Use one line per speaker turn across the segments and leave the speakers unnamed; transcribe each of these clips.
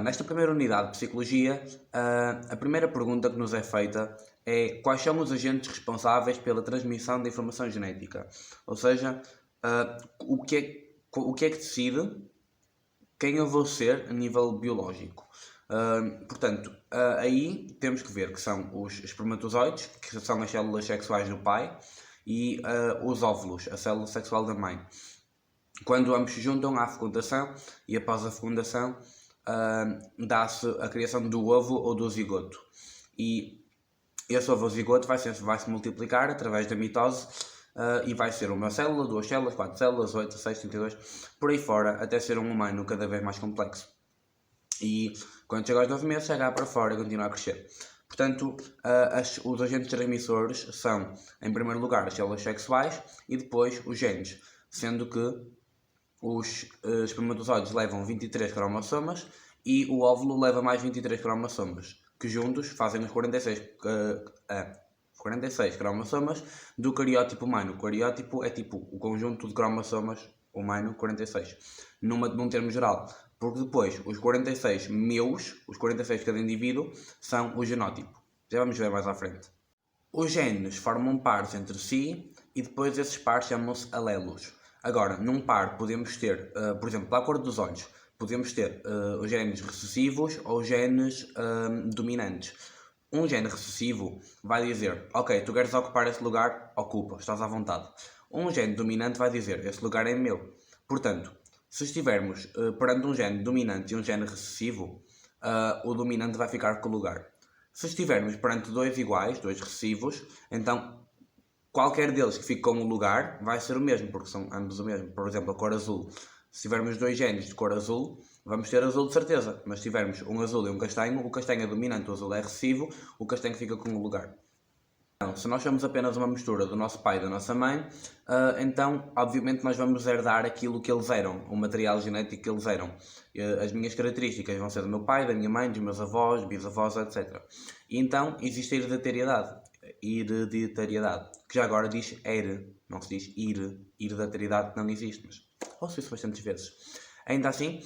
Nesta primeira unidade de Psicologia, a primeira pergunta que nos é feita é quais são os agentes responsáveis pela transmissão da informação genética? Ou seja, o que é que decide quem eu vou ser a nível biológico? Portanto, aí temos que ver que são os espermatozoides, que são as células sexuais do pai, e os óvulos, a célula sexual da mãe. Quando ambos se juntam, há fecundação e após a fecundação dá-se a criação do ovo ou do zigoto. E esse ovo ou zigoto vai se multiplicar através da mitose e vai ser uma célula, 2 células, 4 células, 8, 6, 32, por aí fora, até ser um humano cada vez mais complexo. E quando chega aos 9 meses, chega para fora e continua a crescer. Portanto, os agentes transmissores são, em primeiro lugar, as células sexuais e depois os genes, sendo que os espermatozoides levam 23 cromossomas e o óvulo leva mais 23 cromossomas, que juntos fazem os 46 cromossomas do cariótipo humano. O cariótipo é tipo o conjunto de cromossomas humano 46, num termo geral, porque depois os 46 os 46 de cada indivíduo, são o genótipo. Já vamos ver mais à frente. Os genes formam pares entre si e depois esses pares chamam-se alelos. Agora, num par podemos ter, por exemplo, pela cor dos olhos, podemos ter os genes recessivos ou genes dominantes. Um gene recessivo vai dizer, ok, tu queres ocupar esse lugar, ocupa, estás à vontade. Um gene dominante vai dizer, esse lugar é meu. Portanto, se estivermos perante um gene dominante e um gene recessivo, o dominante vai ficar com o lugar. Se estivermos perante dois iguais, dois recessivos, então qualquer deles que fique com o lugar vai ser o mesmo, porque são ambos o mesmo. Por exemplo, a cor azul. Se tivermos dois genes de cor azul, vamos ter azul de certeza. Mas se tivermos um azul e um castanho, o castanho é dominante, o azul é recessivo, o castanho fica com o lugar. Então, se nós somos apenas uma mistura do nosso pai e da nossa mãe, então, obviamente, nós vamos herdar aquilo que eles eram, o material genético que eles eram. As minhas características vão ser do meu pai, da minha mãe, dos meus avós, bisavós, etc. E então, existe a hereditariedade, que já agora diz não se diz hereditariedade, não existe, mas ouço isso bastantes vezes. Ainda assim,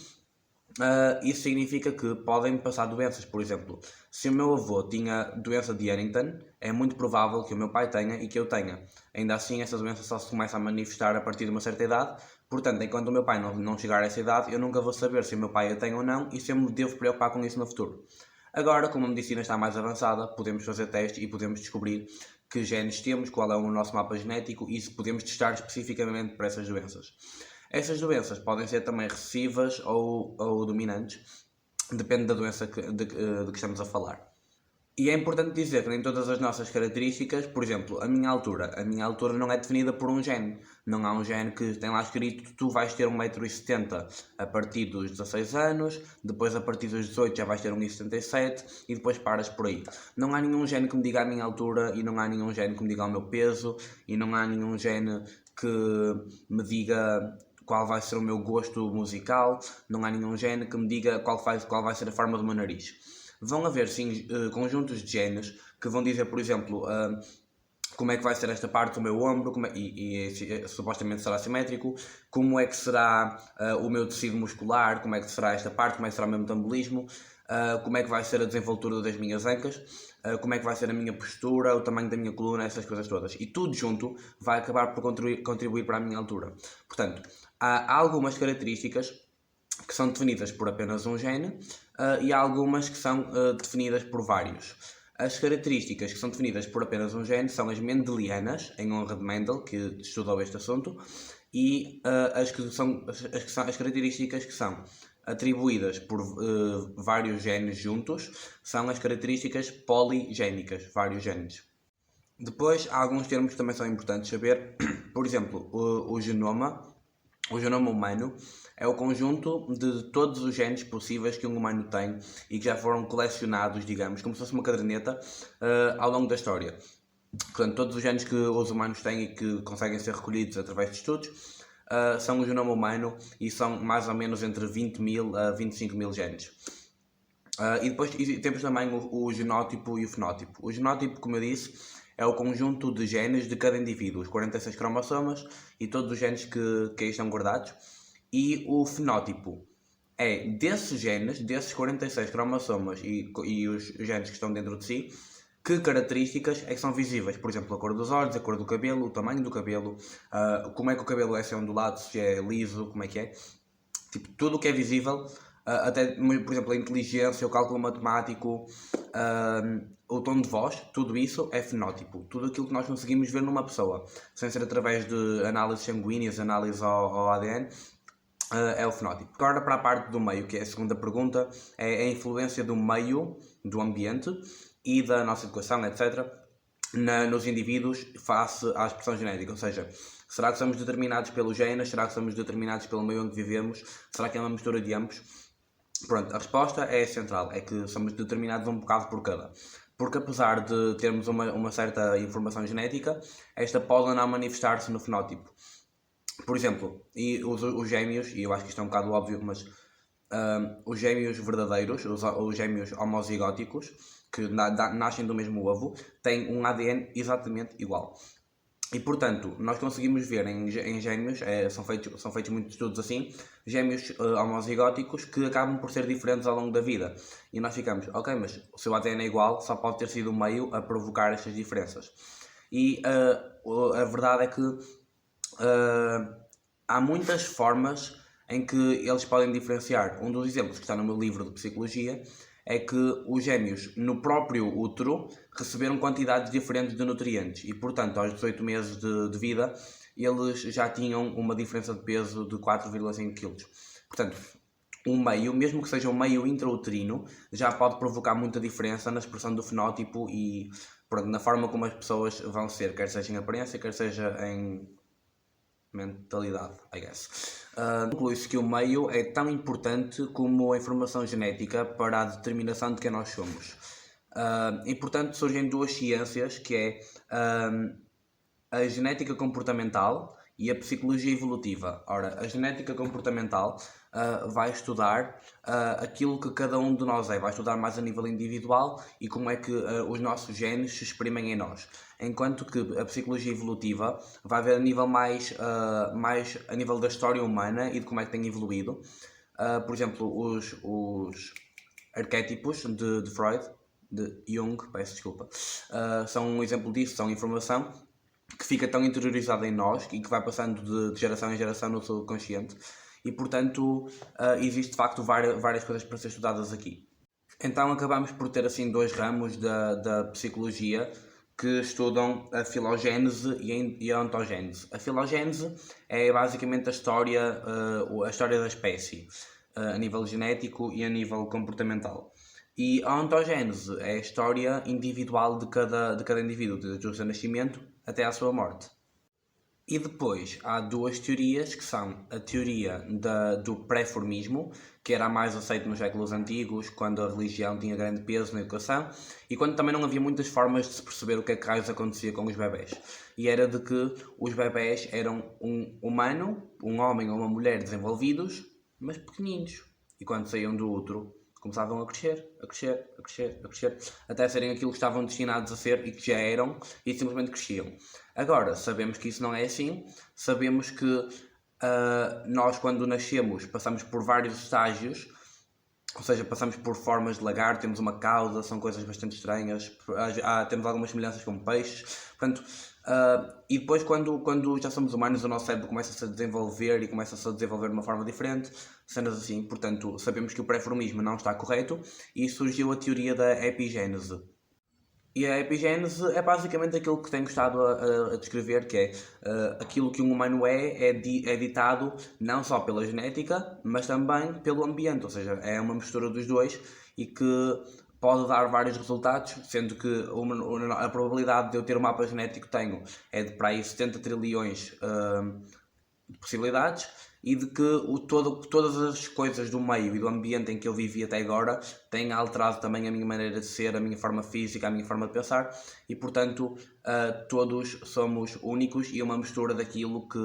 isso significa que podem passar doenças. Por exemplo, se o meu avô tinha doença de Huntington, é muito provável que o meu pai tenha e que eu tenha. Ainda assim, essa doença só se começa a manifestar a partir de uma certa idade. Portanto, enquanto o meu pai não chegar a essa idade, eu nunca vou saber se o meu pai a tem ou não e se eu me devo preocupar com isso no futuro. Agora, como a medicina está mais avançada, podemos fazer testes e podemos descobrir que genes temos, qual é o nosso mapa genético e se podemos testar especificamente para essas doenças. Essas doenças podem ser também recessivas ou dominantes, depende da doença de que estamos a falar. E é importante dizer que nem todas as nossas características, por exemplo, a minha altura não é definida por um gene. Não há um gene que tem lá escrito tu vais ter 1,70 m a partir dos 16 anos, depois a partir dos 18 já vais ter 1,77 m e depois paras por aí. Não há nenhum gene que me diga a minha altura e não há nenhum gene que me diga o meu peso e não há nenhum gene que me diga qual vai ser o meu gosto musical, não há nenhum gene que me diga qual vai ser a forma do meu nariz. Vão haver sim conjuntos de genes que vão dizer, por exemplo, como é que vai ser esta parte do meu ombro, supostamente será simétrico, como é que será o meu tecido muscular, como é que será esta parte, como é que será o meu metabolismo, como é que vai ser a desenvoltura das minhas ancas, como é que vai ser a minha postura, o tamanho da minha coluna, essas coisas todas. E tudo junto vai acabar por contribuir para a minha altura. Portanto, há algumas características que são definidas por apenas um gene e há algumas que são definidas por vários. As características que são definidas por apenas um gene são as mendelianas, em honra de Mendel, que estudou este assunto, e as características que são atribuídas por vários genes juntos são as características poligénicas, vários genes. Depois, há alguns termos que também são importantes saber, por exemplo, o genoma humano é o conjunto de todos os genes possíveis que um humano tem e que já foram colecionados, digamos, como se fosse uma caderneta, ao longo da história. Portanto, todos os genes que os humanos têm e que conseguem ser recolhidos através de estudos são o genoma humano e são mais ou menos entre 20.000 a 25.000 genes. E depois temos também o genótipo e o fenótipo. O genótipo, como eu disse, é o conjunto de genes de cada indivíduo, os 46 cromossomas e todos os genes que aí estão guardados. E o fenótipo é desses genes, desses 46 cromossomas e os genes que estão dentro de si, que características é que são visíveis. Por exemplo, a cor dos olhos, a cor do cabelo, o tamanho do cabelo, como é que o cabelo é, se é ondulado, se é liso, como é que é. Tipo, tudo o que é visível, até, por exemplo, a inteligência, o cálculo matemático, o tom de voz, tudo isso é fenótipo. Tudo aquilo que nós conseguimos ver numa pessoa, sem ser através de análises sanguíneas, análise ao ADN, é o fenótipo. Agora para a parte do meio, que é a segunda pergunta, é a influência do meio, do ambiente e da nossa educação, etc., nos indivíduos face à expressão genética. Ou seja, será que somos determinados pelos genes? Será que somos determinados pelo meio onde vivemos? Será que é uma mistura de ambos? Pronto, a resposta é central, é que somos determinados um bocado por cada. Porque apesar de termos uma certa informação genética, esta pode não manifestar-se no fenótipo. Por exemplo, e os gêmeos, e eu acho que isto é um bocado óbvio, mas os gêmeos verdadeiros, os gêmeos homozigóticos, que nascem do mesmo ovo, têm um ADN exatamente igual. E portanto, nós conseguimos ver em gêmeos, são feitos muitos estudos assim, gêmeos homozigóticos que acabam por ser diferentes ao longo da vida. E nós ficamos, ok, mas o seu ADN é igual, só pode ter sido o meio a provocar estas diferenças. E a verdade é que há muitas formas em que eles podem diferenciar. Um dos exemplos que está no meu livro de Psicologia é que os gêmeos, no próprio útero, receberam quantidades diferentes de nutrientes e, portanto, aos 18 meses de vida, eles já tinham uma diferença de peso de 4,5 kg. Portanto, um meio, mesmo que seja um meio intrauterino, já pode provocar muita diferença na expressão do fenótipo e, pronto, na forma como as pessoas vão ser, quer seja em aparência, quer seja em mentalidade, I guess. Conclui-se que o meio é tão importante como a informação genética para a determinação de quem nós somos. E portanto surgem duas ciências, que é a genética comportamental e a psicologia evolutiva. Ora, a genética comportamental vai estudar aquilo que cada um de nós é, vai estudar mais a nível individual e como é que os nossos genes se exprimem em nós. Enquanto que a psicologia evolutiva vai ver a nível mais a nível da história humana e de como é que tem evoluído. Por exemplo, os arquétipos de Freud, de Jung, peço desculpa, são um exemplo disso, são informação que fica tão interiorizada em nós e que vai passando de geração em geração no subconsciente e, portanto, existe de facto várias coisas para ser estudadas aqui. Então acabamos por ter assim dois ramos da psicologia que estudam a filogênese e a ontogênese. A filogênese é basicamente a história da espécie, a nível genético e a nível comportamental. E a ontogênese é a história individual de cada indivíduo, desde o seu nascimento até à sua morte. E depois há duas teorias, que são a teoria do pré-formismo, que era a mais aceita nos séculos antigos, quando a religião tinha grande peso na educação, e quando também não havia muitas formas de se perceber o que é que raios acontecia com os bebés. E era de que os bebés eram um humano, um homem ou uma mulher desenvolvidos, mas pequeninos. E quando saíam do útero, começavam a crescer, até serem aquilo que estavam destinados a ser e que já eram, e simplesmente cresciam. Agora, sabemos que isso não é assim, sabemos que nós quando nascemos passamos por vários estágios, ou seja, passamos por formas de lagarto, temos uma cauda, são coisas bastante estranhas, temos algumas semelhanças com peixes, portanto, e depois quando já somos humanos o nosso cérebro começa-se a desenvolver e começa-se a desenvolver de uma forma diferente, cenas assim, portanto sabemos que o pré-formismo não está correto e surgiu a teoria da epigênese. E a epigênese é basicamente aquilo que tenho gostado a descrever, que é aquilo que um humano é ditado não só pela genética, mas também pelo ambiente, ou seja, é uma mistura dos dois e que pode dar vários resultados, sendo que a probabilidade de eu ter um mapa genético que tenho é de para aí 70 trilhões de possibilidades, e de que todas as coisas do meio e do ambiente em que eu vivi até agora têm alterado também a minha maneira de ser, a minha forma física, a minha forma de pensar, e portanto todos somos únicos e uma mistura daquilo que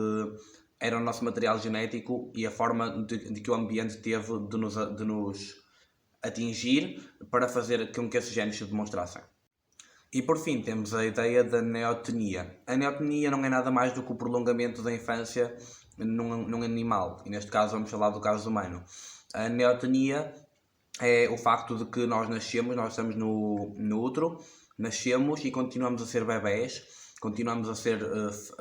era o nosso material genético e a forma de que o ambiente teve de nos atingir para fazer com que esses genes se demonstrassem. E por fim temos a ideia da neotenia. A neotenia não é nada mais do que o prolongamento da infância num animal, e neste caso vamos falar do caso humano. A neotenia é o facto de que nós nascemos, nós estamos no útero, nascemos e continuamos a ser bebés, continuamos a ser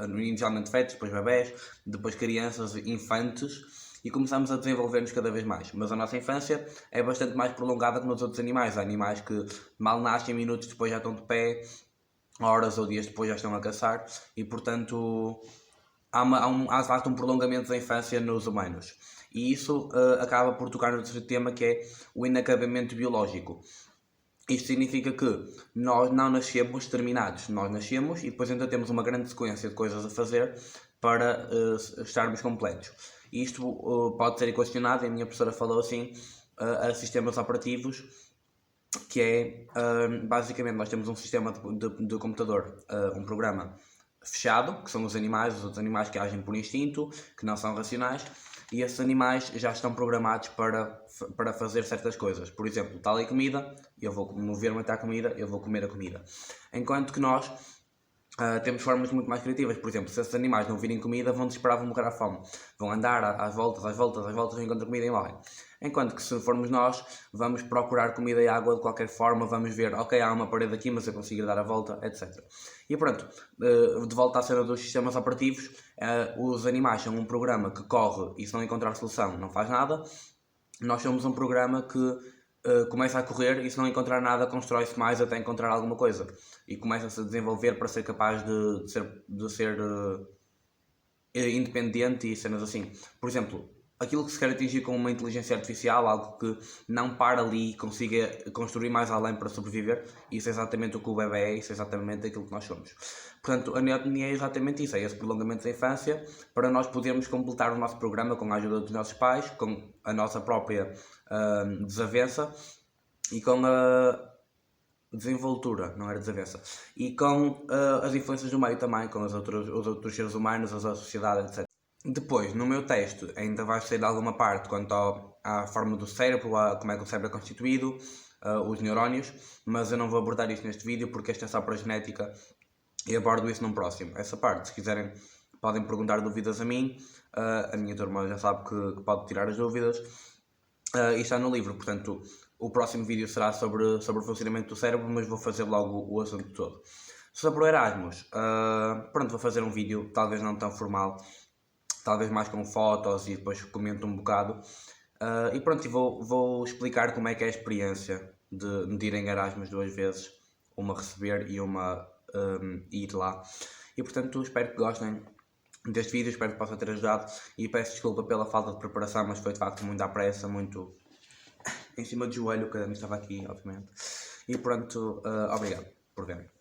inicialmente fetos, depois bebés, depois crianças, infantes, e começamos a desenvolver-nos cada vez mais. Mas a nossa infância é bastante mais prolongada que nos outros animais. Há animais que mal nascem, minutos depois já estão de pé, horas ou dias depois já estão a caçar, e portanto há de facto um prolongamento da infância nos humanos. E isso acaba por tocar no terceiro tema, que é o inacabamento biológico. Isto significa que nós não nascemos terminados, nós nascemos e depois ainda temos uma grande sequência de coisas a fazer para estarmos completos. E isto pode ser equacionado, e a minha professora falou assim, a sistemas operativos, que é, basicamente, nós temos um sistema de computador, um programa fechado, que são os outros animais que agem por instinto, que não são racionais, e esses animais já estão programados para fazer certas coisas. Por exemplo, está ali comida, eu vou mover-me até a comida, eu vou comer a comida. Enquanto que nós temos formas muito mais criativas. Por exemplo, se esses animais não virem comida, vão desesperar, vão morrer à fome. Vão andar às voltas, encontram comida e morrem. Enquanto que se formos nós, vamos procurar comida e água de qualquer forma, vamos ver, ok, há uma parede aqui, mas eu consigo dar a volta, etc. E pronto, de volta à cena dos sistemas operativos, os animais são um programa que corre e se não encontrar solução não faz nada. Nós somos um programa que começa a correr e se não encontrar nada constrói-se mais até encontrar alguma coisa. E começa-se a desenvolver para ser capaz de ser independente e cenas assim. Por exemplo, aquilo que se quer atingir com uma inteligência artificial, algo que não para ali e consiga construir mais além para sobreviver, isso é exatamente o que o bebê é, isso é exatamente aquilo que nós somos. Portanto, a neotenia é exatamente isso, é esse prolongamento da infância, para nós podermos completar o nosso programa com a ajuda dos nossos pais, com a nossa própria desavença e com a desenvoltura, não era desavença, e com as influências do meio também, com os outros seres humanos, a sociedade, etc. Depois, no meu texto, ainda vai ser alguma parte quanto à forma do cérebro, a como é que o cérebro é constituído, os neurónios, mas eu não vou abordar isso neste vídeo porque este é só para a genética e abordo isso num próximo. Essa parte, se quiserem, podem perguntar dúvidas a mim, a minha turma já sabe que pode tirar as dúvidas, e está no livro, portanto, o próximo vídeo será sobre o funcionamento do cérebro, mas vou fazer logo o assunto todo. Sobre o Erasmus, pronto, vou fazer um vídeo, talvez não tão formal, talvez mais com fotos e depois comento um bocado. E pronto, vou explicar como é que é a experiência de ir em Erasmus 2 vezes, uma receber e uma ir lá. E portanto, espero que gostem deste vídeo, espero que possa ter ajudado e peço desculpa pela falta de preparação, mas foi de facto muito à pressa, muito em cima do joelho, que eu estava aqui, obviamente. E pronto, obrigado por verem.